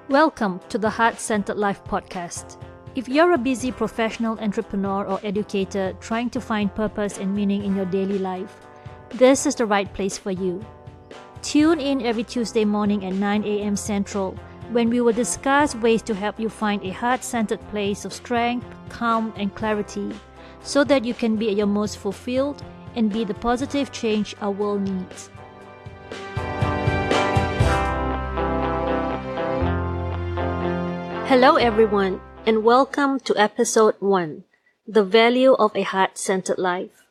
Welcome to the Heartcentered Life podcast. If you're a busy professional entrepreneur or educator trying to find purpose and meaning in your daily life, this is the right place for you. Tune in every Tuesday morning at 9 a.m. Central when we will discuss ways to help you find a heart-centered place of strength, calm, and clarity so that you can be at your most fulfilled and be the positive change our world needs. Hello everyone, and welcome to episode 1, The Value of a Heart-Centered Life.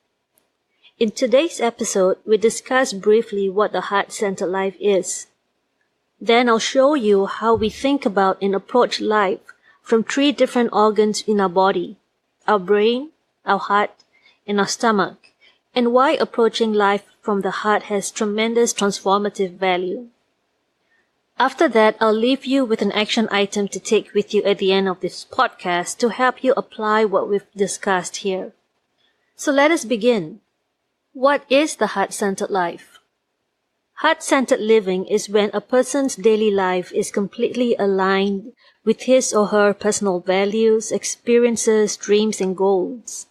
In today's episode, we discuss briefly what the heart-centered life is. Then I'll show you how we think about and approach life from 3 different organs in our body, our brain, our heart, and our stomach, and why approaching life from the heart has tremendous transformative value. After that, I'll leave you with an action item to take with you at the end of this podcast to help you apply what we've discussed here. So let us begin. What is the heart-centered life? Heart-centered living is when a person's daily life is completely aligned with his or her personal values, experiences, dreams, and goals.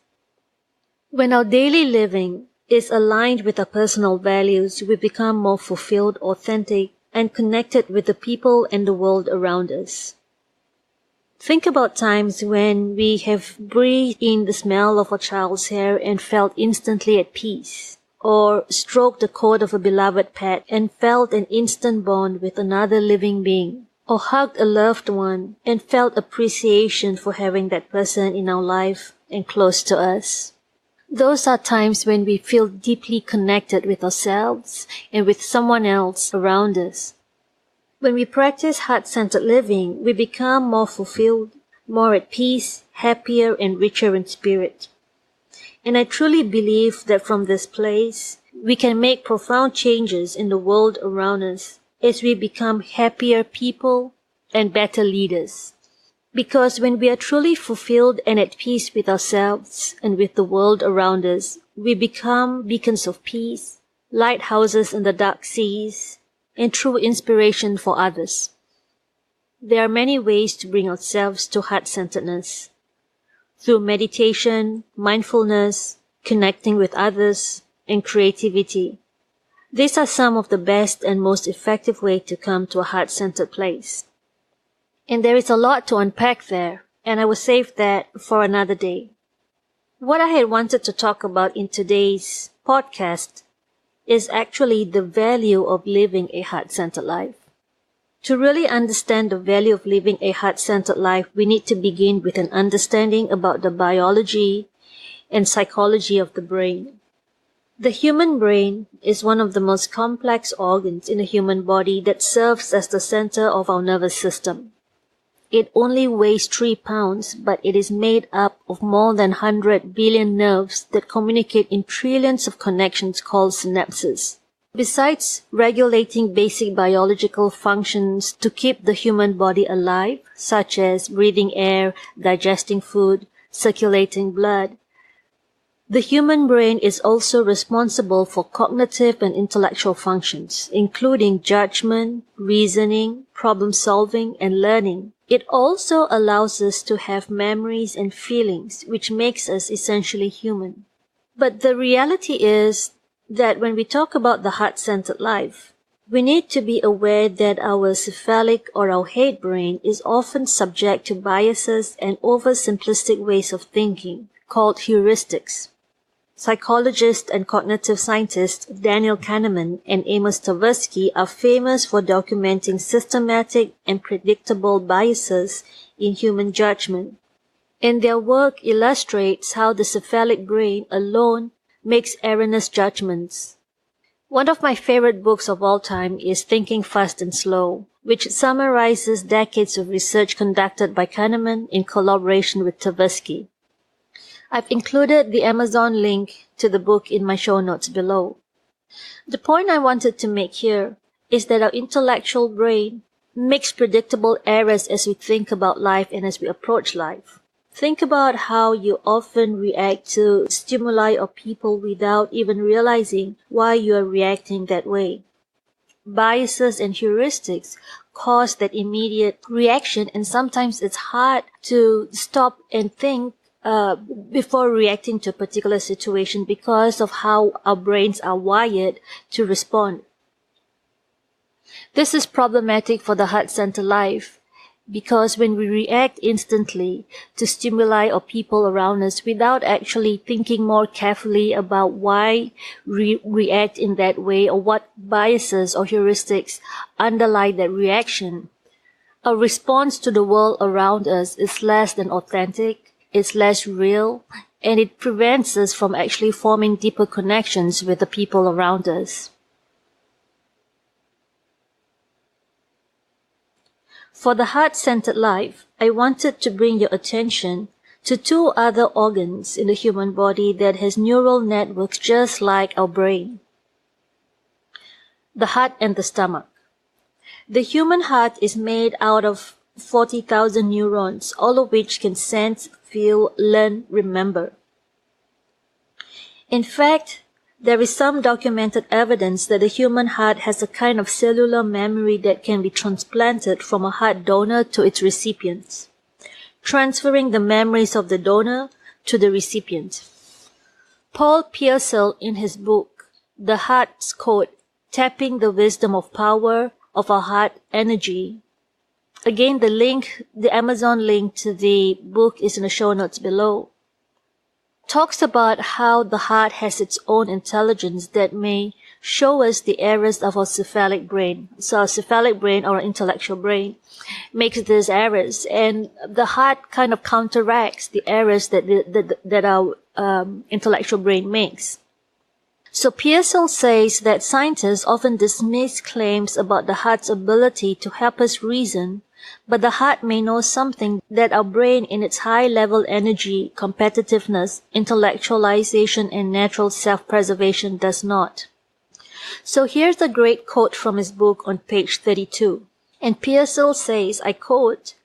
When our daily living is aligned with our personal values, we become more fulfilled, authentic, and connected with the people and the world around us. Think about times when we have breathed in the smell of a child's hair and felt instantly at peace, or stroked the coat of a beloved pet and felt an instant bond with another living being, or hugged a loved one and felt appreciation for having that person in our life and close to us. Those are times when we feel deeply connected with ourselves and with someone else around us. When we practice heart-centered living, we become more fulfilled, more at peace, happier, and richer in spirit. And I truly believe that from this place, we can make profound changes in the world around us as we become happier people and better leaders. Because when we are truly fulfilled and at peace with ourselves and with the world around us, we become beacons of peace, lighthouses in the dark seas, and true inspiration for others. There are many ways to bring ourselves to heart-centeredness. Through meditation, mindfulness, connecting with others, and creativity. These are some of the best and most effective ways to come to a heart-centered place. And there is a lot to unpack there, and I will save that for another day. What I had wanted to talk about in today's podcast is actually the value of living a heart-centered life. To really understand the value of living a heart-centered life, we need to begin with an understanding about the biology and psychology of the brain. The human brain is one of the most complex organs in the human body that serves as the center of our nervous system. It only weighs 3 pounds, but it is made up of more than 100 billion nerves that communicate in trillions of connections called synapses. Besides regulating basic biological functions to keep the human body alive, such as breathing air, digesting food, circulating blood, the human brain is also responsible for cognitive and intellectual functions, including judgment, reasoning, problem-solving, and learning. It also allows us to have memories and feelings, which makes us essentially human. But the reality is that when we talk about the heart-centered life, we need to be aware that our cephalic or our head brain is often subject to biases and oversimplistic ways of thinking, called heuristics. Psychologist and cognitive scientist Daniel Kahneman and Amos Tversky are famous for documenting systematic and predictable biases in human judgment, and their work illustrates how the cephalic brain alone makes erroneous judgments. One of my favorite books of all time is Thinking Fast and Slow, which summarizes decades of research conducted by Kahneman in collaboration with Tversky. I've included the Amazon link to the book in my show notes below. The point I wanted to make here is that our intellectual brain makes predictable errors as we think about life and as we approach life. Think about how you often react to stimuli or people without even realizing why you are reacting that way. biases and heuristics cause that immediate reaction, and sometimes it's hard to stop and think before reacting to a particular situation because of how our brains are wired to respond. This is problematic for the heart-centered life because when we react instantly to stimuli or people around us without actually thinking more carefully about why we react in that way or what biases or heuristics underlie that reaction, our response to the world around us is less than authentic, it's less real, and it prevents us from actually forming deeper connections with the people around us. For the heart-centered life, I wanted to bring your attention to two other organs in the human body that has neural networks just like our brain. The heart and the stomach. The human heart is made out of 40,000 neurons, all of which can sense, feel, learn, remember. In fact, there is some documented evidence that the human heart has a kind of cellular memory that can be transplanted from a heart donor to its recipients, transferring the memories of the donor to the recipient. Paul Pearsall, in his book, The Heart's Code, Tapping the Wisdom of Power of Our Heart Energy. Again, the Amazon link to the book is in the show notes below. Talks about how the heart has its own intelligence that may show us the errors of our cephalic brain. So our cephalic brain or our intellectual brain makes these errors, and the heart kind of counteracts the errors that our intellectual brain makes. So Pearsall says that scientists often dismiss claims about the heart's ability to help us reason, but the heart may know something that our brain in its high-level energy, competitiveness, intellectualization, and natural self-preservation does not. So here's a great quote from his book on page 32. And Pearsall says, I quote,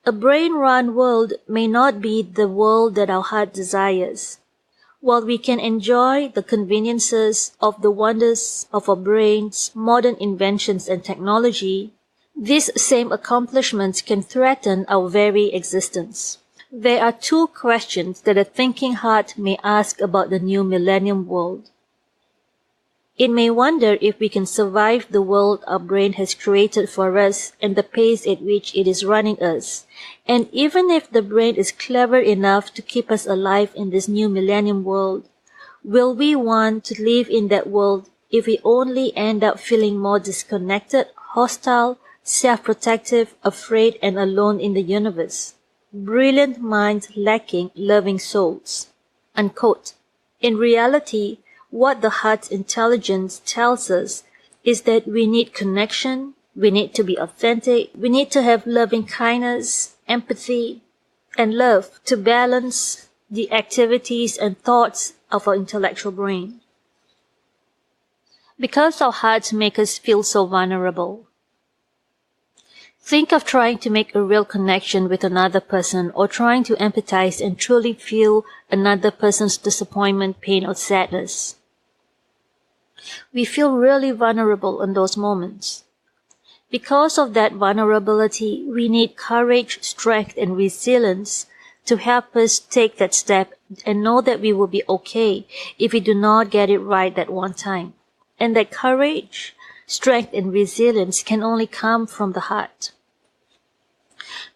"A brain-run world may not be the world that our heart desires. While we can enjoy the conveniences of the wonders of our brains, modern inventions, and technology, these same accomplishments can threaten our very existence. There are two questions that a thinking heart may ask about the new millennium world. It may wonder if we can survive the world our brain has created for us and the pace at which it is running us. And even if the brain is clever enough to keep us alive in this new millennium world, will we want to live in that world if we only end up feeling more disconnected, hostile, self-protective, afraid, and alone in the universe? Brilliant minds lacking loving souls." Unquote. In reality, what the heart's intelligence tells us is that we need connection, we need to be authentic, we need to have loving kindness, empathy, and love to balance the activities and thoughts of our intellectual brain. Because our hearts make us feel so vulnerable. Think of trying to make a real connection with another person or trying to empathize and truly feel another person's disappointment, pain, or sadness. We feel really vulnerable in those moments. Because of that vulnerability, we need courage, strength, and resilience to help us take that step and know that we will be okay if we do not get it right that one time. And that courage, strength, and resilience can only come from the heart.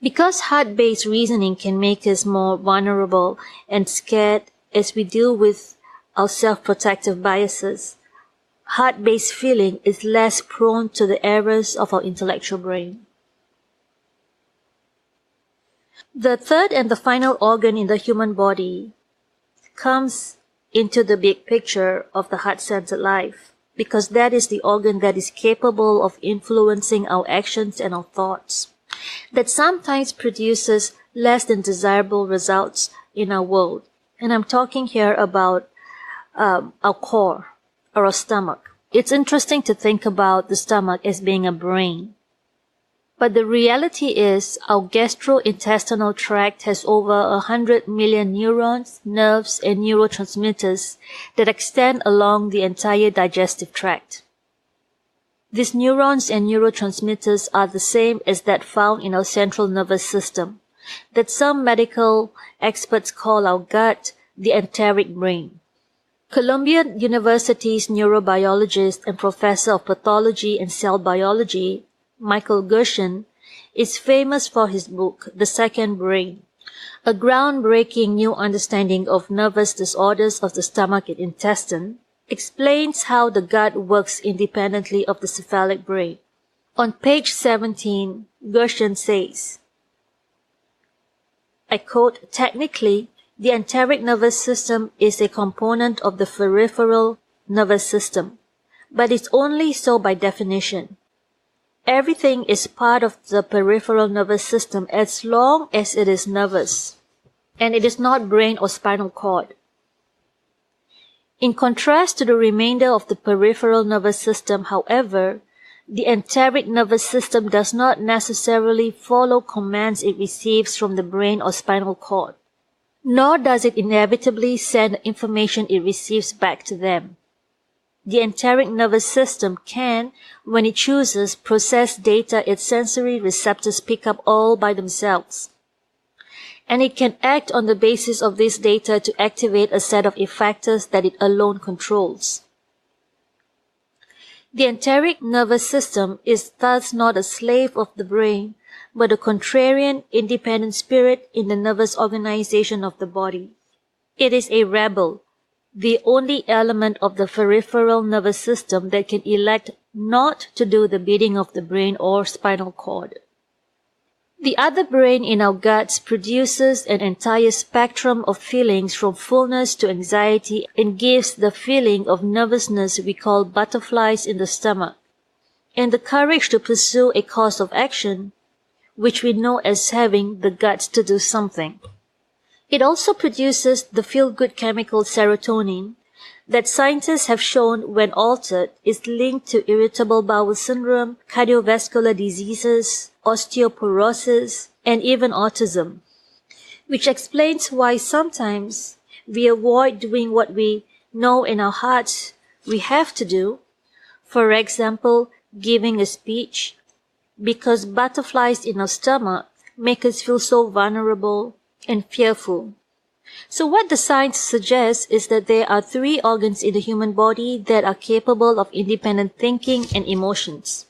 Because heart-based reasoning can make us more vulnerable and scared as we deal with our self-protective biases, heart-based feeling is less prone to the errors of our intellectual brain. The third and the final organ in the human body comes into the big picture of the heart-centered life, because that is the organ that is capable of influencing our actions and our thoughts, that sometimes produces less than desirable results in our world. And I'm talking here about our core, or our stomach. It's interesting to think about the stomach as being a brain. But the reality is our gastrointestinal tract has over 100 million neurons, nerves, and neurotransmitters that extend along the entire digestive tract. These neurons and neurotransmitters are the same as that found in our central nervous system, that some medical experts call our gut the enteric brain. Columbia University's neurobiologist and professor of pathology and cell biology, Michael Gershon, is famous for his book, The Second Brain, a groundbreaking new understanding of nervous disorders of the stomach and intestine, explains how the gut works independently of the cephalic brain. On page 17, Gershon says, I quote, technically, the enteric nervous system is a component of the peripheral nervous system, but it's only so by definition. Everything is part of the peripheral nervous system as long as it is nervous, and it is not brain or spinal cord. In contrast to the remainder of the peripheral nervous system, however, the enteric nervous system does not necessarily follow commands it receives from the brain or spinal cord, nor does it inevitably send information it receives back to them. The enteric nervous system can, when it chooses, process data its sensory receptors pick up all by themselves. And it can act on the basis of this data to activate a set of effectors that it alone controls. The enteric nervous system is thus not a slave of the brain, but a contrarian, independent spirit in the nervous organization of the body. It is a rebel, the only element of the peripheral nervous system that can elect not to do the bidding of the brain or spinal cord. The other brain in our guts produces an entire spectrum of feelings from fullness to anxiety and gives the feeling of nervousness we call butterflies in the stomach, and the courage to pursue a course of action, which we know as having the guts to do something. It also produces the feel-good chemical serotonin that scientists have shown, when altered, is linked to irritable bowel syndrome, cardiovascular diseases, osteoporosis, and even autism, which explains why sometimes we avoid doing what we know in our hearts we have to do, for example, giving a speech, because butterflies in our stomach make us feel so vulnerable and fearful. So what the science suggests is that there are 3 organs in the human body that are capable of independent thinking and emotions: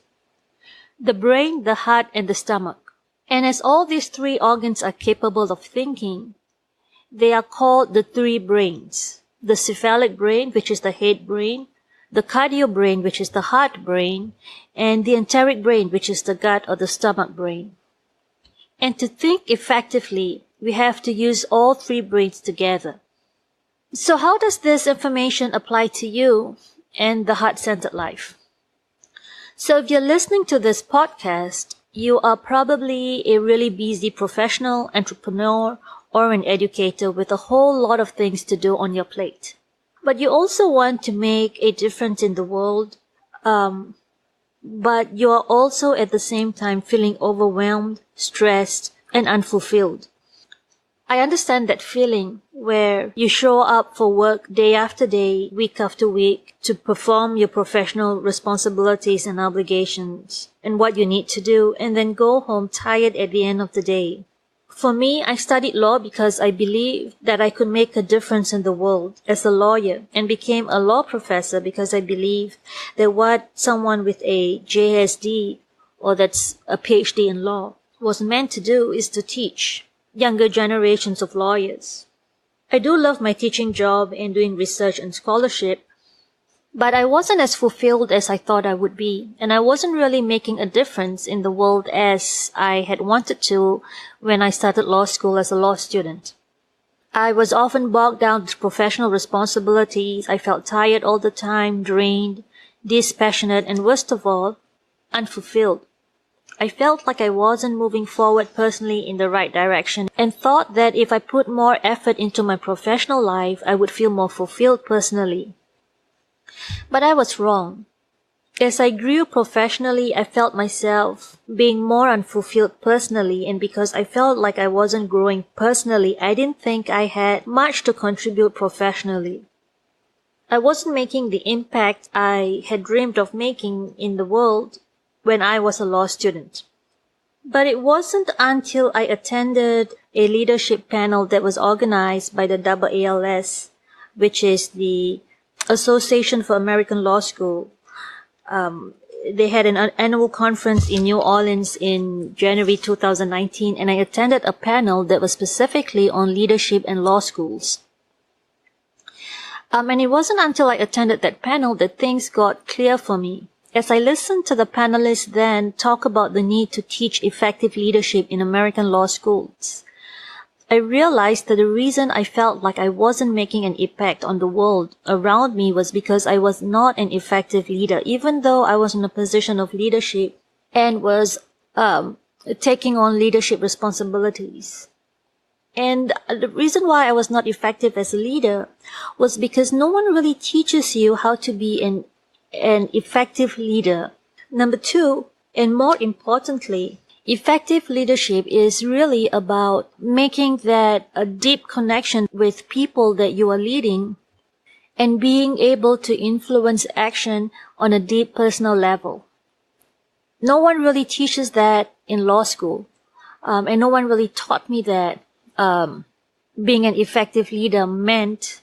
the brain, the heart, and the stomach. And as all these 3 organs are capable of thinking, they are called the 3 brains: the cephalic brain, which is the head brain, the cardio brain, which is the heart brain, and the enteric brain, which is the gut or the stomach brain. And to think effectively, we have to use all 3 brains together. So how does this information apply to you and the heart-centered life? So if you're listening to this podcast, you are probably a really busy professional, entrepreneur, or an educator with a whole lot of things to do on your plate. But you also want to make a difference in the world, but you are also at the same time feeling overwhelmed, stressed, and unfulfilled. I understand that feeling where you show up for work day after day, week after week, to perform your professional responsibilities and obligations and what you need to do, and then go home tired at the end of the day. For me, I studied law because I believed that I could make a difference in the world as a lawyer, and became a law professor because I believed that what someone with a JSD, or that's a PhD in law, was meant to do is to teach younger generations of lawyers. I do love my teaching job and doing research and scholarship, but I wasn't as fulfilled as I thought I would be, and I wasn't really making a difference in the world as I had wanted to when I started law school as a law student. I was often bogged down with professional responsibilities. I felt tired all the time, drained, dispassionate, and worst of all, unfulfilled. I felt like I wasn't moving forward personally in the right direction, and thought that if I put more effort into my professional life, I would feel more fulfilled personally. But I was wrong. As I grew professionally, I felt myself being more unfulfilled personally, and because I felt like I wasn't growing personally, I didn't think I had much to contribute professionally. I wasn't making the impact I had dreamed of making in the world when I was a law student. But it wasn't until I attended a leadership panel that was organized by the AALS, which is the Association for American Law School. They had an annual conference in New Orleans in January 2019, and I attended a panel that was specifically on leadership and law schools. And it wasn't until I attended that panel that things got clear for me. As I listened to the panelists then talk about the need to teach effective leadership in American law schools, I realized that the reason I felt like I wasn't making an impact on the world around me was because I was not an effective leader, even though I was in a position of leadership and was taking on leadership responsibilities. And the reason why I was not effective as a leader was because no one really teaches you how to be an effective leader. Number two, and more importantly, effective leadership is really about making that a deep connection with people that you are leading and being able to influence action on a deep personal level. No one really teaches that in law school, and no one really taught me that being an effective leader meant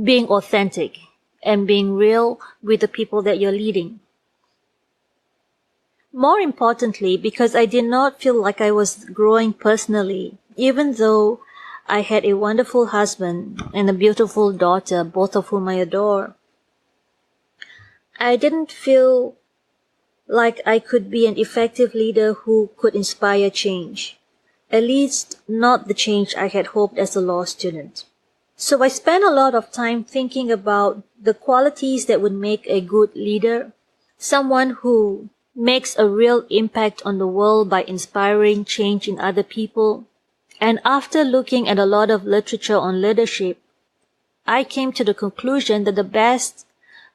being authentic and being real with the people that you're leading. More importantly, because I did not feel like I was growing personally, even though I had a wonderful husband and a beautiful daughter, both of whom I adore, I didn't feel like I could be an effective leader who could inspire change. At least not the change I had hoped as a law student. So I spent a lot of time thinking about the qualities that would make a good leader, someone who makes a real impact on the world by inspiring change in other people. And after looking at a lot of literature on leadership, I came to the conclusion that the best,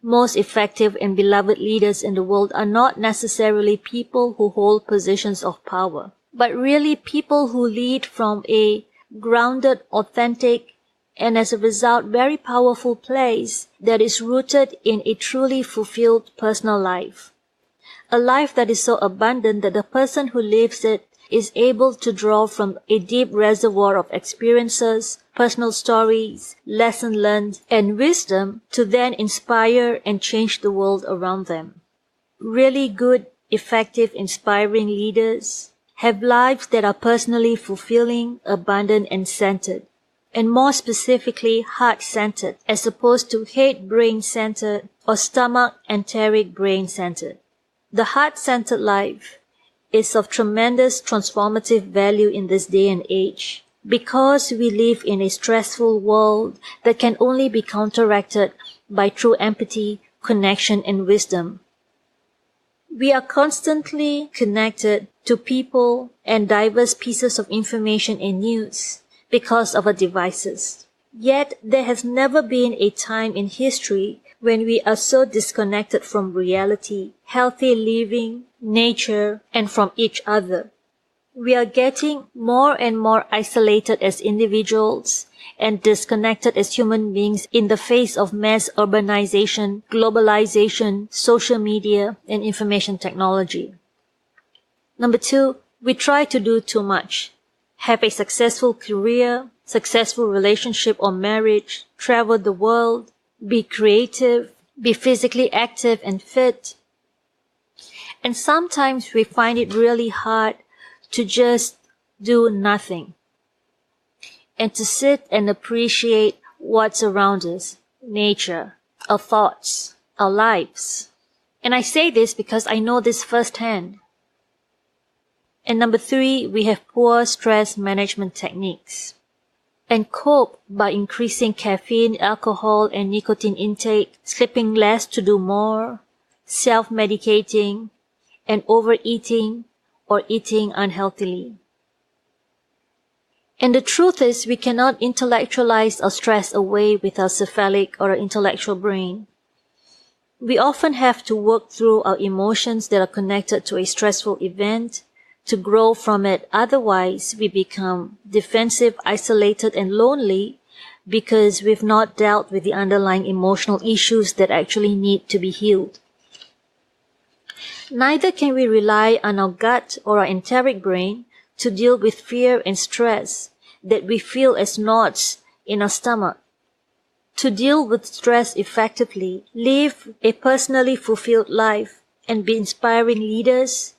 most effective and beloved leaders in the world are not necessarily people who hold positions of power, but really people who lead from a grounded, authentic, and as a result, very powerful place that is rooted in a truly fulfilled personal life. A life that is so abundant that the person who lives it is able to draw from a deep reservoir of experiences, personal stories, lessons learned, and wisdom to then inspire and change the world around them. Really good, effective, inspiring leaders have lives that are personally fulfilling, abundant, and centered, and more specifically heart-centered, as opposed to head-brain-centered or stomach-enteric brain-centered. The heart-centered life is of tremendous transformative value in this day and age because we live in a stressful world that can only be counteracted by true empathy, connection, and wisdom. We are constantly connected to people and diverse pieces of information and news because of our devices. Yet there has never been a time in history when we are so disconnected from reality, healthy living, nature, and from each other. We are getting more and more isolated as individuals and disconnected as human beings in the face of mass urbanization, globalization, social media, and information technology. Number two, we try to do too much. Have a successful career, successful relationship or marriage, travel the world, be creative, be physically active and fit. And sometimes we find it really hard to just do nothing and to sit and appreciate what's around us, nature, our thoughts, our lives. And I say this because I know this firsthand. And number three, we have poor stress management techniques and cope by increasing caffeine, alcohol, and nicotine intake, sleeping less to do more, self-medicating, and overeating or eating unhealthily. And the truth is we cannot intellectualize our stress away with our cephalic or our intellectual brain. We often have to work through our emotions that are connected to a stressful event to grow from it. Otherwise, we become defensive, isolated, and lonely because we've not dealt with the underlying emotional issues that actually need to be healed. Neither can we rely on our gut or our enteric brain to deal with fear and stress that we feel as knots in our stomach. To deal with stress effectively, live a personally fulfilled life, and be inspiring leaders,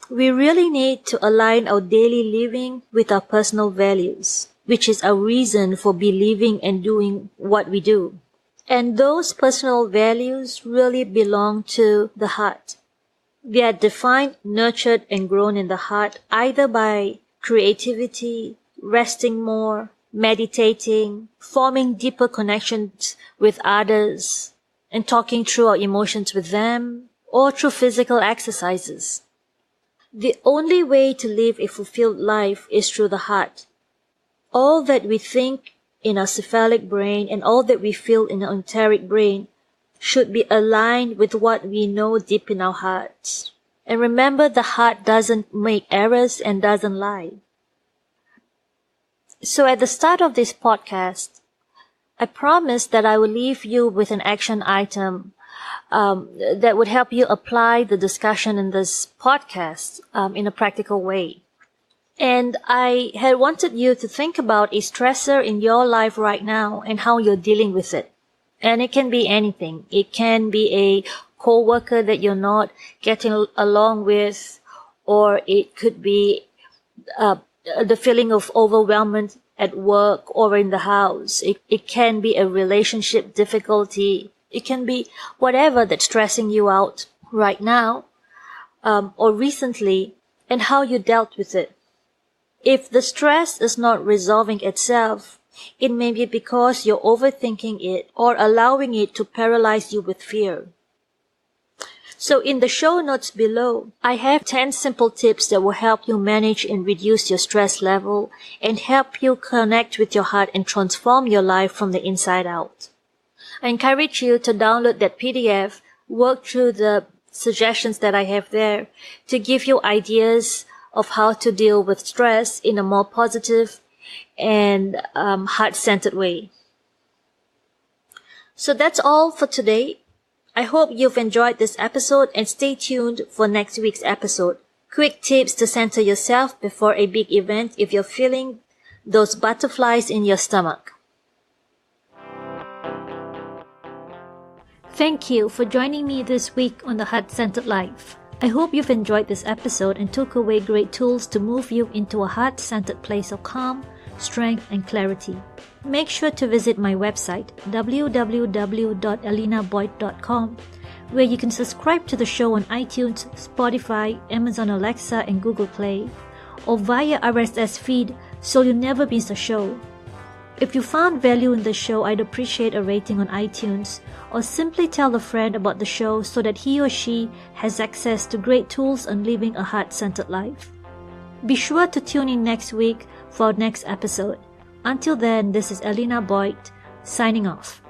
we really need to align our daily living with our personal values, which is our reason for believing and doing what we do. And those personal values really belong to the heart. They are defined, nurtured, and grown in the heart either by creativity, resting more, meditating, forming deeper connections with others, and talking through our emotions with them, or through physical exercises. The only way to live a fulfilled life is through the heart. All that we think in our cephalic brain and all that we feel in our enteric brain should be aligned with what we know deep in our hearts. And remember, the heart doesn't make errors and doesn't lie. So at the start of this podcast, I promised that I will leave you with an action item that would help you apply the discussion in this podcast in a practical way. And I had wanted you to think about a stressor in your life right now and how you're dealing with it. And it can be anything. It can be a coworker that you're not getting along with, or it could be the feeling of overwhelmment at work or in the house. It can be a relationship difficulty. It can be whatever that's stressing you out right now or recently, and how you dealt with it. If the stress is not resolving itself, it may be because you're overthinking it or allowing it to paralyze you with fear. So in the show notes below, I have 10 simple tips that will help you manage and reduce your stress level and help you connect with your heart and transform your life from the inside out. I encourage you to download that PDF, work through the suggestions that I have there to give you ideas of how to deal with stress in a more positive and heart-centered way. So that's all for today. I hope you've enjoyed this episode and stay tuned for next week's episode. Quick tips to center yourself before a big event if you're feeling those butterflies in your stomach. Thank you for joining me this week on the Heart-Centered Life. I hope you've enjoyed this episode and took away great tools to move you into a heart-centered place of calm, strength, and clarity. Make sure to visit my website, www.alinaboyd.com, where you can subscribe to the show on iTunes, Spotify, Amazon Alexa, and Google Play, or via RSS feed so you'll never miss a show. If you found value in the show, I'd appreciate a rating on iTunes, or simply tell a friend about the show so that he or she has access to great tools on living a heart-centered life. Be sure to tune in next week for our next episode. Until then, this is Alina Boyd, signing off.